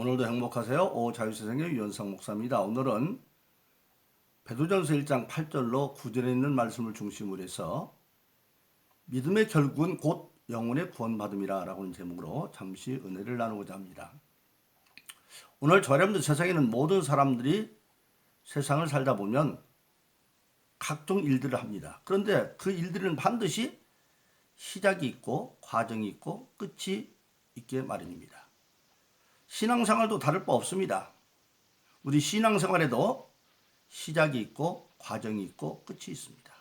오늘도 행복하세요. 자유세상의 유현상 목사입니다. 오늘은 베드로전서 1장 8절로 9절에 있는 말씀을 중심으로 해서 믿음의 결국은 곧 영혼의 구원받음이라 라고 하는 제목으로 잠시 은혜를 나누고자 합니다. 오늘 저 여러분들 세상에는 모든 사람들이 세상을 살다 보면 각종 일들을 합니다. 그런데 그 일들은 반드시 시작이 있고 과정이 있고 끝이 있게 마련입니다. 신앙생활도 다를 바 없습니다. 우리 신앙생활에도 시작이 있고 과정이 있고 끝이 있습니다.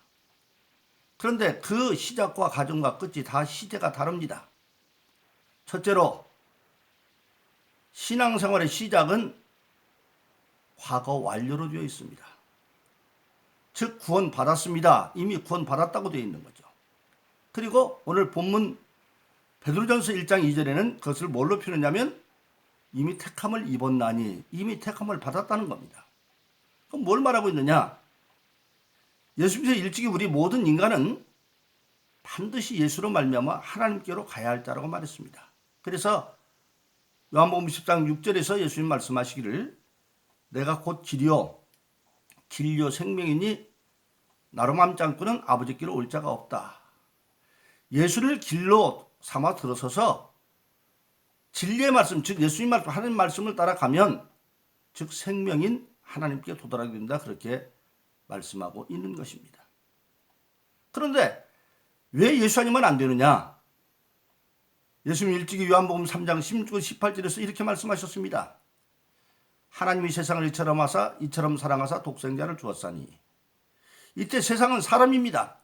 그런데 그 시작과 과정과 끝이 다 시제가 다릅니다. 첫째로 신앙생활의 시작은 과거 완료로 되어 있습니다. 즉 구원 받았습니다. 이미 구원 받았다고 되어 있는 거죠. 그리고 오늘 본문 베드로전서 1장 2절에는 그것을 뭘로 표현하냐면 이미 택함을 입었나니, 이미 택함을 받았다는 겁니다. 그럼 뭘 말하고 있느냐? 예수님께서 일찍이 우리 모든 인간은 반드시 예수로 말미암아 하나님께로 가야 할 자라고 말했습니다. 그래서 요한복음 10장 6절에서 예수님 말씀하시기를 내가 곧 길이요 진리요 생명이니 나로 맘지 않고는 아버지께로 올 자가 없다. 예수를 길로 삼아 들어서서 진리의 말씀, 즉 예수님 말씀, 하나님 말씀을 따라가면 즉 생명인 하나님께 도달하게 된다. 그렇게 말씀하고 있는 것입니다. 그런데 왜 예수 아니면 안 되느냐? 예수님 일찍이 요한복음 3장 16절 18절에서 이렇게 말씀하셨습니다. 하나님이 세상을 이처럼 사랑하사 독생자를 주었사니. 이때 세상은 사람입니다.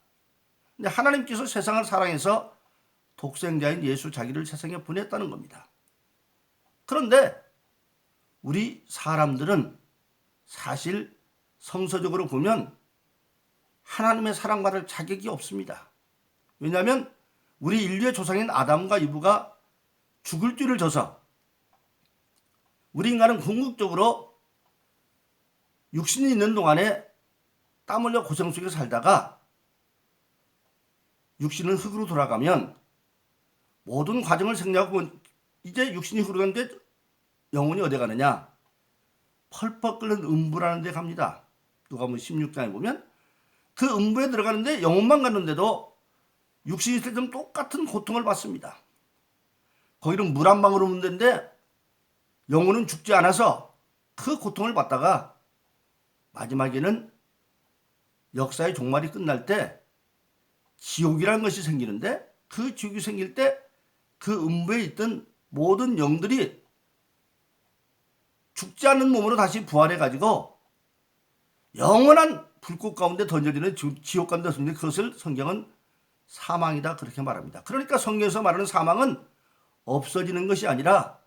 근데 하나님께서 세상을 사랑해서 독생자인 예수 자기를 세상에 보냈다는 겁니다. 그런데 우리 사람들은 사실 성서적으로 보면 하나님의 사랑받을 자격이 없습니다. 왜냐하면 우리 인류의 조상인 아담과 이브가 죽을 죄를 져서 우리 인간은 궁극적으로 육신이 있는 동안에 땀 흘려 고생 속에 살다가 육신은 흙으로 돌아가면 모든 과정을 생략하고 이제 육신이 흐르는데 영혼이 어디 가느냐? 펄펄 끓는 음부라는 데 갑니다. 누가복음 16장에 보면 그 음부에 들어가는데 영혼만 갔는데도 육신이 있을 때는 똑같은 고통을 받습니다. 거기는 물 한 방울 없는 데인데 영혼은 죽지 않아서 그 고통을 받다가 마지막에는 역사의 종말이 끝날 때 지옥이라는 것이 생기는데 그 지옥이 생길 때 그 음부에 있던 모든 영들이 죽지 않는 몸으로 다시 부활해가지고 영원한 불꽃 가운데 던져지는 지옥 가운데 던져지는 그것을 성경은 사망이다 그렇게 말합니다. 그러니까 성경에서 말하는 사망은 없어지는 것이 아니라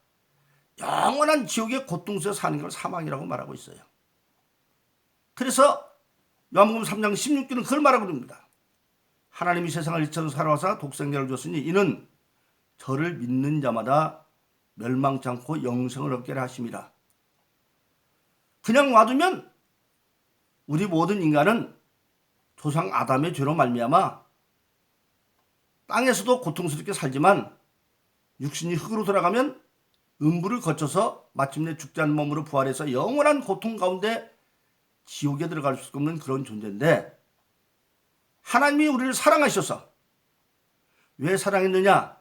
영원한 지옥의 고통 속에 사는 걸 사망이라고 말하고 있어요. 그래서 요한복음 3장 16절은 그걸 말하고 있습니다. 하나님이 세상을 이처럼 사랑하사 독생자를 줬으니 이는 저를 믿는 자마다 멸망치 않고 영생을 얻게 하심이라. 그냥 놔두면 우리 모든 인간은 조상 아담의 죄로 말미암아 땅에서도 고통스럽게 살지만 육신이 흙으로 돌아가면 음부를 거쳐서 마침내 죽지 않는 몸으로 부활해서 영원한 고통 가운데 지옥에 들어갈 수 없는 그런 존재인데 하나님이 우리를 사랑하셔서 왜 사랑했느냐?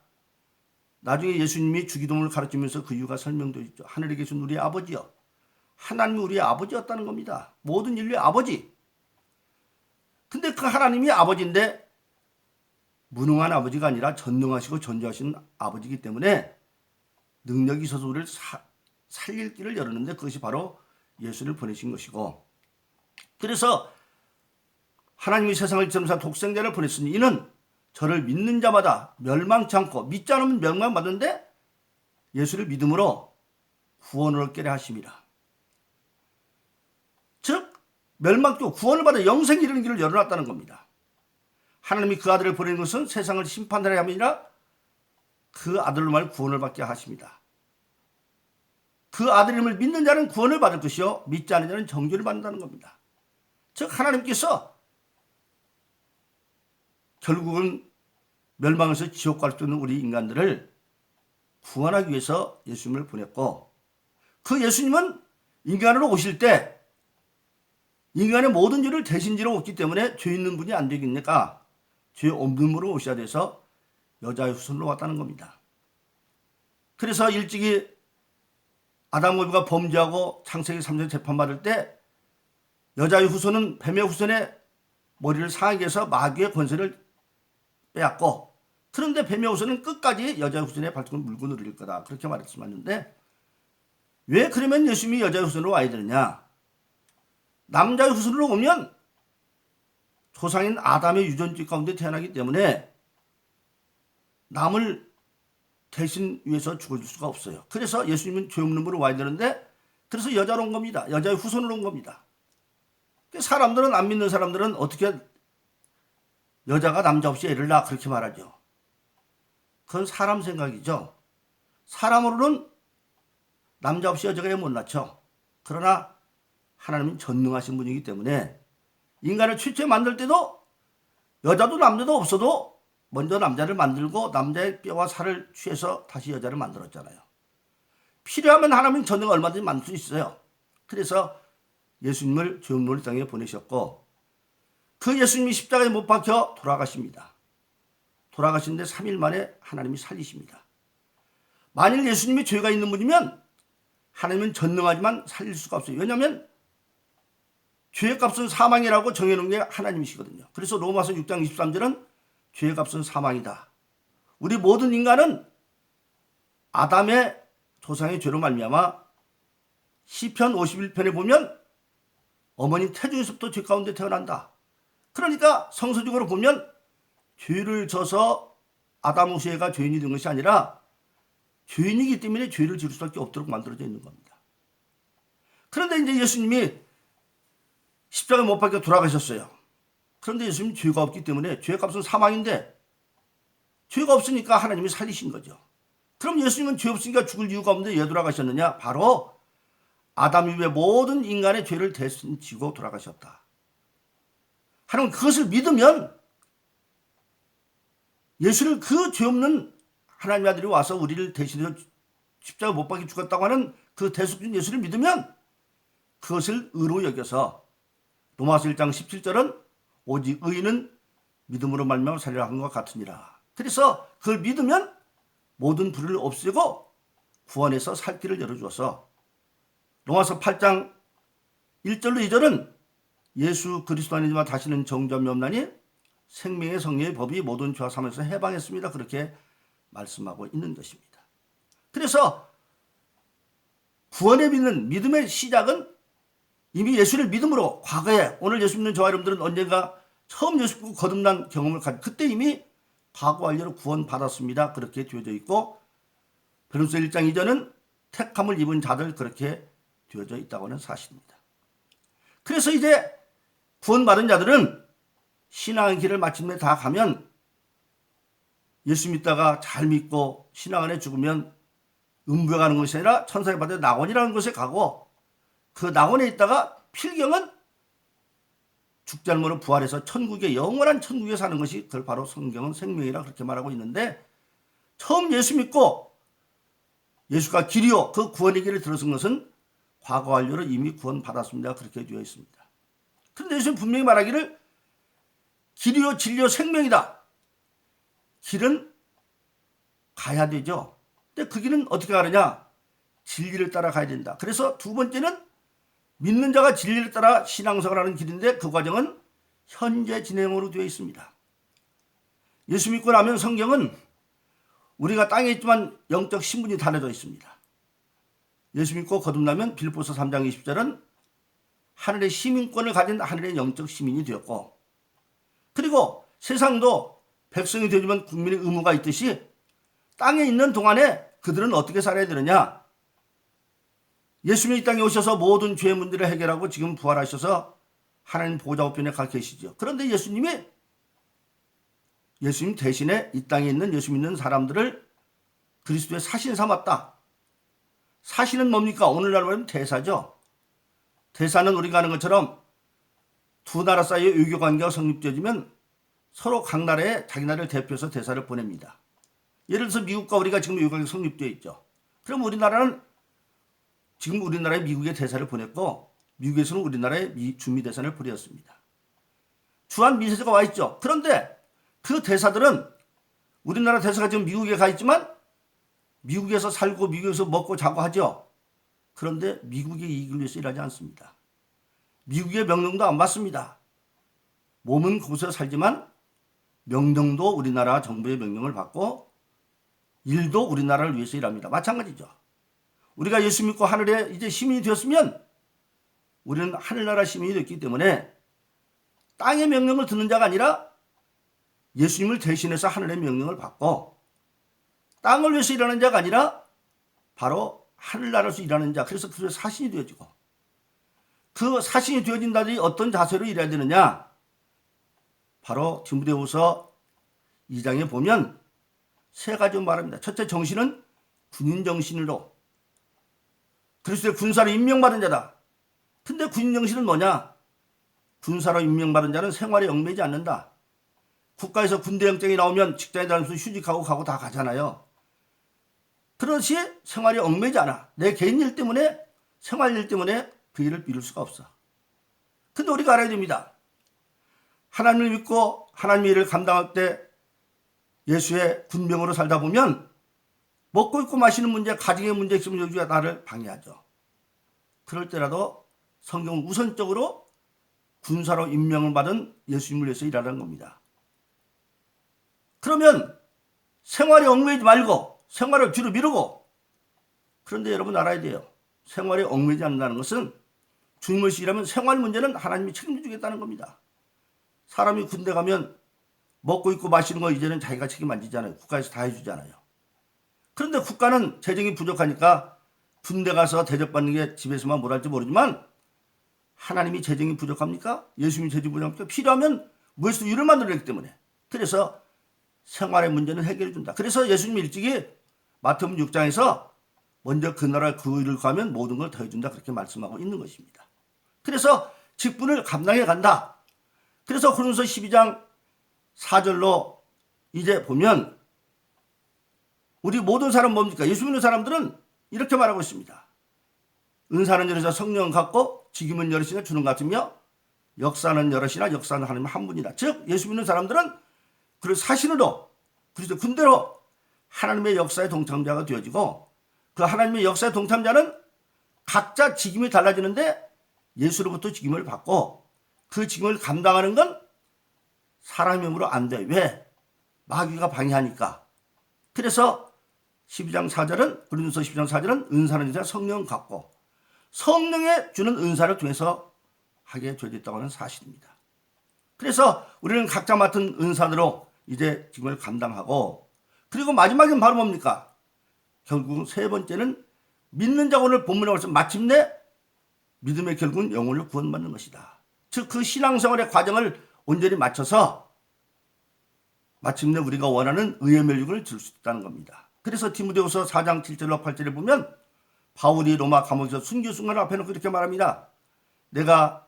나중에 예수님이 주기도문을 가르치면서 그 이유가 설명되어 있죠. 하늘에 계신 우리의 아버지여. 하나님이 우리의 아버지였다는 겁니다. 모든 인류의 아버지. 근데 그 하나님이 아버지인데 무능한 아버지가 아니라 전능하시고 전지하신 아버지이기 때문에 능력이 있어서 우리를 살릴 길을 열었는데 그것이 바로 예수를 보내신 것이고 그래서 하나님이 세상을 이처럼 독생자를 보냈으니 이는 저를 믿는 자마다 멸망치 않고 믿지 않으면 멸망받는데 예수를 믿음으로 구원을 얻게 하심이라. 즉 멸망도 구원을 받아 영생 이르는 길을 열어놨다는 겁니다. 하나님이 그 아들을 보내는 것은 세상을 심판하려 함이 아니라 그 아들로 말 구원을 받게 하십니다. 그 아들임을 믿는 자는 구원을 받을 것이요 믿지 않는 자는 정죄를 받는다는 겁니다. 즉 하나님께서 결국은 멸망에서 지옥 갈 수 있는 우리 인간들을 구원하기 위해서 예수님을 보냈고 그 예수님은 인간으로 오실 때 인간의 모든 죄를 대신 지러 오기 때문에 죄 있는 분이 안 되겠니까 죄 없는 분으로 오셔야 돼서 여자의 후손으로 왔다는 겁니다. 그래서 일찍이 아담과 에바가 범죄하고 창세기 3장 재판받을 때 여자의 후손은 뱀의 후손의 머리를 상하게 해서 마귀의 권세를 빼앗고, 그런데 뱀의 후손은 끝까지 여자의 후손의 발등을 물고 누릴 거다, 그렇게 말했었는데 왜 그러면 예수님이 여자의 후손으로 와야 되느냐? 남자의 후손으로 오면 조상인 아담의 유전지 가운데 태어나기 때문에 남을 대신 위해서 죽어줄 수가 없어요. 그래서 예수님은 죄 없는 분으로 와야 되는데, 그래서 여자로 온 겁니다. 여자의 후손으로 온 겁니다. 사람들은, 안 믿는 사람들은 어떻게 여자가 남자 없이 애를 낳아, 그렇게 말하죠. 그건 사람 생각이죠. 사람으로는 남자 없이 여자가 애 못 낳죠. 그러나 하나님은 전능하신 분이기 때문에 인간을 최초에 만들 때도 여자도 남자도 없어도 먼저 남자를 만들고 남자의 뼈와 살을 취해서 다시 여자를 만들었잖아요. 필요하면 하나님은 전능을 얼마든지 만들 수 있어요. 그래서 예수님을 죄 없는 땅에 보내셨고, 그 예수님이 십자가에 못 박혀 돌아가십니다. 돌아가시는데 3일 만에 하나님이 살리십니다. 만일 예수님이 죄가 있는 분이면 하나님은 전능하지만 살릴 수가 없어요. 왜냐하면 죄의 값은 사망이라고 정해놓은 게 하나님이시거든요. 그래서 로마서 6장 23절은 죄의 값은 사망이다. 우리 모든 인간은 아담의 조상의 죄로 말미암아 시편 51편에 보면 어머니 태중에서부터 죄 가운데 태어난다. 그러니까 성서적으로 보면 죄를 져서 아담 후세가 죄인이 된 것이 아니라 죄인이기 때문에 죄를 지을 수밖에 없도록 만들어져 있는 겁니다. 그런데 이제 예수님이 십자가에 못 박혀 돌아가셨어요. 그런데 예수님은 죄가 없기 때문에 죄의 값은 사망인데, 죄가 없으니까 하나님이 살리신 거죠. 그럼 예수님은 죄 없으니까 죽을 이유가 없는데 왜 돌아가셨느냐? 바로 아담 이후의 모든 인간의 죄를 대신 지고 돌아가셨다. 하나님 그것을 믿으면 예수를, 그 죄 없는 하나님의 아들이 와서 우리를 대신해서 십자가 못 박혀 죽었다고 하는 그 대속주인 예수를 믿으면 그것을 의로 여겨서 로마서 1장 17절은 오직 의인은 믿음으로 말미암아 살리라 한 것 같으니라. 그래서 그걸 믿으면 모든 불의를 없애고 구원해서 살 길을 열어주어서, 로마서 8장 1절로 2절은 예수 그리스도 안에만 다시는 정죄함이 없나니 생명의 성령의 법이 모든 죄와 사함에서 해방했습니다, 그렇게 말씀하고 있는 것입니다. 그래서 구원에 믿는 믿음의 시작은 이미 예수를 믿음으로, 과거에, 오늘 예수 믿는 저와 여러분들은 언젠가 처음 예수 믿고 거듭난 경험을 가진, 그때 이미 과거 완료로 구원 받았습니다, 그렇게 되어져 있고, 베드로서 1장 2절은 택함을 입은 자들, 그렇게 되어져 있다고 하는 사실입니다. 그래서 이제 구원받은 자들은 신앙의 길을 마침내 다 가면, 예수 믿다가 잘 믿고 신앙 안에 죽으면 음부에 가는 것이 아니라 천사의 바다에 낙원이라는 곳에 가고, 그 낙원에 있다가 필경은 죽지 않으므로 부활해서 천국에, 영원한 천국에 사는 것이, 그걸 바로 성경은 생명이라 그렇게 말하고 있는데, 처음 예수 믿고 예수가 길이요, 그 구원의 길을 들어선 것은 과거 완료로 이미 구원 받았습니다, 그렇게 되어 있습니다. 그런데 예수는 분명히 말하기를 길이요 진리요 생명이다. 길은 가야 되죠. 근데 그 길은 어떻게 가느냐? 진리를 따라 가야 된다. 그래서 두 번째는 믿는 자가 진리를 따라 신앙생활 하는 길인데, 그 과정은 현재 진행으로 되어 있습니다. 예수 믿고 나면 성경은 우리가 땅에 있지만 영적 신분이 달려져 있습니다. 예수 믿고 거듭나면 빌립보서 3장 20절은 하늘의 시민권을 가진 하늘의 영적 시민이 되었고, 그리고 세상도 백성이 되려면 국민의 의무가 있듯이 땅에 있는 동안에 그들은 어떻게 살아야 되느냐? 예수님이 이 땅에 오셔서 모든 죄의 문제를 해결하고 지금 부활하셔서 하나님 보좌 우편에 가 계시죠. 그런데 예수님 대신에 이 땅에 있는 예수 믿는 사람들을 그리스도의 사신 삼았다. 사신은 뭡니까? 오늘날 말하면 대사죠. 대사는 우리가 아는 것처럼 두 나라 사이의 외교 관계가 성립되어지면 서로 각 나라에 자기 나라를 대표해서 대사를 보냅니다. 예를 들어서 미국과 우리가 지금 외교 관계가 성립되어 있죠. 그럼 우리나라는 지금 우리나라에 미국의 대사를 보냈고 미국에서는 우리나라에 주미 대사를 보냈습니다. 주한 미세자가 와 있죠. 그런데 그 대사들은 우리나라 대사가 지금 미국에 가 있지만 미국에서 살고 미국에서 먹고 자고 하죠. 그런데 미국의 이익을 위해서 일하지 않습니다. 미국의 명령도 안 받습니다. 몸은 곳에 살지만 명령도 우리나라 정부의 명령을 받고 일도 우리나라를 위해서 일합니다. 마찬가지죠. 우리가 예수 믿고 하늘에 이제 시민이 되었으면 우리는 하늘나라 시민이 됐기 때문에 땅의 명령을 듣는 자가 아니라 예수님을 대신해서 하늘의 명령을 받고 땅을 위해서 일하는 자가 아니라 바로 하늘나라에서 일하는 자. 그래서 그의 사신이 되어지고 그 사신이 되어진 자들이 어떤 자세로 일해야 되느냐. 바로 디모데후서 2장에 보면 세 가지 말합니다. 첫째, 정신은 군인 정신으로 그리스도의 군사로 임명받은 자다. 근데 군인 정신은 뭐냐? 군사로 임명받은 자는 생활에 얽매이지 않는다. 국가에서 군대 영장이 나오면 직장에 다니면서 휴직하고 가고 다 가잖아요. 그렇지 생활이 얽매이지 않아. 내 개인 일 때문에 생활 일 때문에 그 일을 미룰 수가 없어. 근데 우리가 알아야 됩니다. 하나님을 믿고 하나님의 일을 감당할 때 예수의 군병으로 살다 보면 먹고 입고 마시는 문제, 가정의 문제 있으면 여기가 나를 방해하죠. 그럴 때라도 성경은 우선적으로 군사로 임명을 받은 예수님을 위해서 일하는 겁니다. 그러면 생활에 얽매이지 말고 생활을 뒤로 미루고, 그런데 여러분 알아야 돼요. 생활에 얽매이지 않는다는 것은 주님을 일하면 생활 문제는 하나님이 책임지겠다는 겁니다. 사람이 군대 가면 먹고 입고 마시는 거 이제는 자기가 책임 안 지잖아요. 국가에서 다 해주잖아요. 그런데 국가는 재정이 부족하니까 군대 가서 대접받는 게 집에서만 뭘 할지 모르지만 하나님이 재정이 부족합니까? 예수님이 재정이 부족합니까? 필요하면 무에서도 일을 만들어내기 때문에. 그래서 생활의 문제는 해결해 준다. 그래서 예수님이 일찍이 마태복음 6장에서 먼저 그 나라 그 일을 구하면 모든 걸 더해 준다. 그렇게 말씀하고 있는 것입니다. 그래서 직분을 감당해 간다. 그래서 고린도서 12장 4절로 이제 보면 우리 모든 사람 뭡니까? 예수 믿는 사람들은 이렇게 말하고 있습니다. 은사는 여럿이나 성령은 같고 직임은 여럿이나 주는 같으며 역사는 여럿이나 역사는 하나님 한 분이다. 즉 예수 믿는 사람들은 그 사신으로 그리스도 군대로 하나님의 역사의 동참자가 되어지고 그 하나님의 역사의 동참자는 각자 직임이 달라지는데 예수로부터 직임을 받고 그 직임을 감당하는 건 사람의 힘으로 안 돼. 왜? 마귀가 방해하니까. 그래서 12장 4절은 고린도서 12장 4절은 은사는 이제 성령 같고 성령의 주는 은사를 통해서 하게 되어 있다고 하는 사실입니다. 그래서 우리는 각자 맡은 은사대로 이제 직임을 감당하고 그리고 마지막엔 바로 뭡니까? 결국 세 번째는 믿는 자 오늘 본문에 벌써 마침내 믿음의 결국은 영혼을 구원받는 것이다. 즉 그 신앙생활의 과정을 온전히 맞춰서 마침내 우리가 원하는 의의 멸육을 줄 수 있다는 겁니다. 그래서 디모데후서 4장 7절로 8절에 보면 바울이 로마 감옥에서 순교순간을 앞에 놓고 이렇게 말합니다. 내가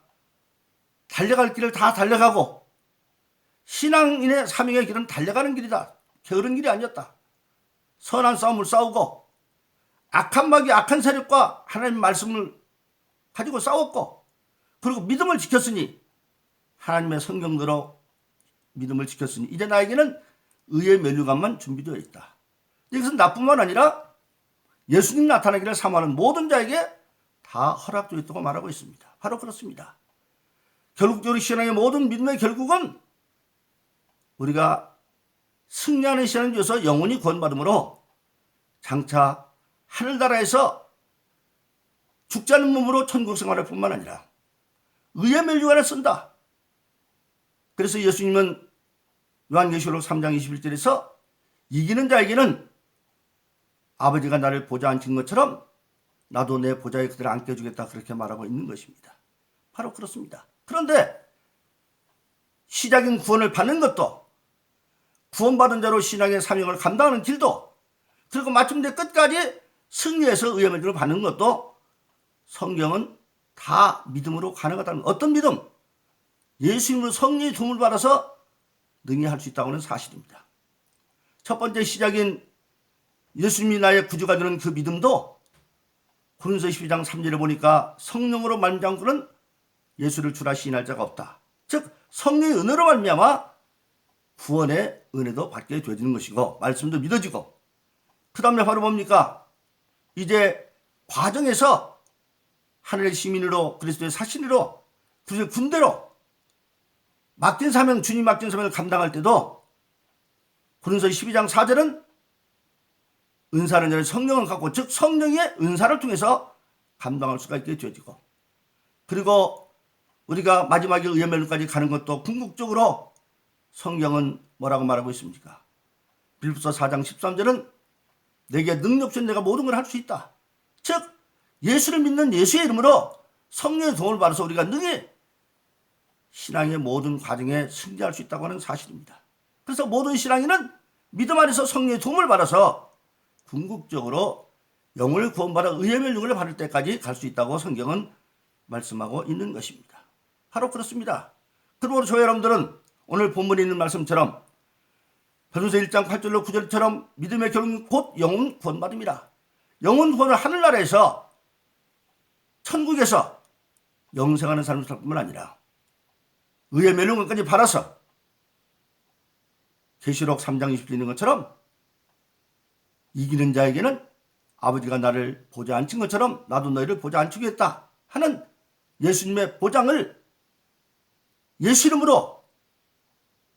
달려갈 길을 다 달려가고 신앙인의 사명의 길은 달려가는 길이다. 게으른 길이 아니었다. 선한 싸움을 싸우고 악한 마귀 악한 세력과 하나님의 말씀을 가지고 싸웠고 그리고 믿음을 지켰으니 하나님의 성경대로 믿음을 지켰으니 이제 나에게는 의의 면류관만 준비되어 있다. 이것은 나뿐만 아니라 예수님 나타나기를 사모하는 모든 자에게 다 허락되어 있다고 말하고 있습니다. 바로 그렇습니다. 결국적으로 신앙의 모든 믿음의 결국은 우리가 승리하는 신앙을 위해서 영혼이 구원받음으로 장차 하늘나라에서 죽지 않는 몸으로 천국 생활할 뿐만 아니라 의의 멸류관을 쓴다. 그래서 예수님은 요한계시록 3장 21절에서 이기는 자에게는 아버지가 나를 보좌에 앉힌 것처럼 나도 내 보좌에 그들을 앉게 해주겠다 그렇게 말하고 있는 것입니다. 바로 그렇습니다. 그런데 시작인 구원을 받는 것도 구원받은 자로 신앙의 사명을 감당하는 길도 그리고 마침내 끝까지 승리해서 의의 멸류관을 받는 것도 성경은 다 믿음으로 가능하다는 어떤 믿음? 예수님으로 성령의 도움을 받아서 능히 할 수 있다고 하는 사실입니다. 첫 번째 시작인 예수님이 나의 구주가 되는 그 믿음도 고린도서 12장 3절에 보니까 성령으로 말미암은 그는 예수를 주라 시인할 자가 없다. 즉 성령의 은혜로 말미암아 구원의 은혜도 받게 되어지는 것이고 말씀도 믿어지고, 그 다음에 바로 뭡니까? 이제 과정에서 하늘의 시민으로 그리스도의 사신으로 그리스도의 군대로 맡긴 사명, 주님 맡긴 사명을 감당할 때도 고린도서 12장 4절은 은사는 전에 성령을 갖고, 즉 성령의 은사를 통해서 감당할 수가 있게 되어지고, 그리고 우리가 마지막에 의의 멸류까지 가는 것도 궁극적으로 성경은 뭐라고 말하고 있습니까? 빌립보서 4장 13절은 내게 능력 없이는 내가 모든 걸 할 수 있다. 즉 예수를 믿는 예수의 이름으로 성령의 도움을 받아서 우리가 능히 신앙의 모든 과정에 승리할 수 있다고 하는 사실입니다. 그래서 모든 신앙인은 믿음 안에서 성령의 도움을 받아서 궁극적으로 영을 구원받아 의의 멸류관을 받을 때까지 갈 수 있다고 성경은 말씀하고 있는 것입니다. 바로 그렇습니다. 그러므로 저희 여러분들은 오늘 본문에 있는 말씀처럼 베드로서 1장 8절로 9절처럼 믿음의 결론 곧 영혼 구원받음이라. 영혼 구원을 하늘나라에서 천국에서 영생하는 삶을 살 뿐만 아니라 의의 멸류관까지 받아서 계시록 3장 20절에 있는 것처럼 이기는 자에게는 아버지가 나를 보좌 앉힌 것처럼 나도 너희를 보좌 앉히겠다 하는 예수님의 보장을 예수 이름으로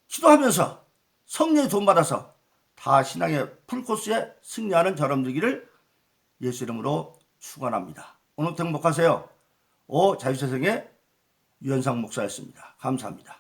기도하면서 성령의 도움 받아서 다 신앙의 풀코스에 승리하는 저러분 되기를 예수 이름으로 축원합니다. 오늘도 행복하세요. 자유세상의 유현상 목사였습니다. 감사합니다.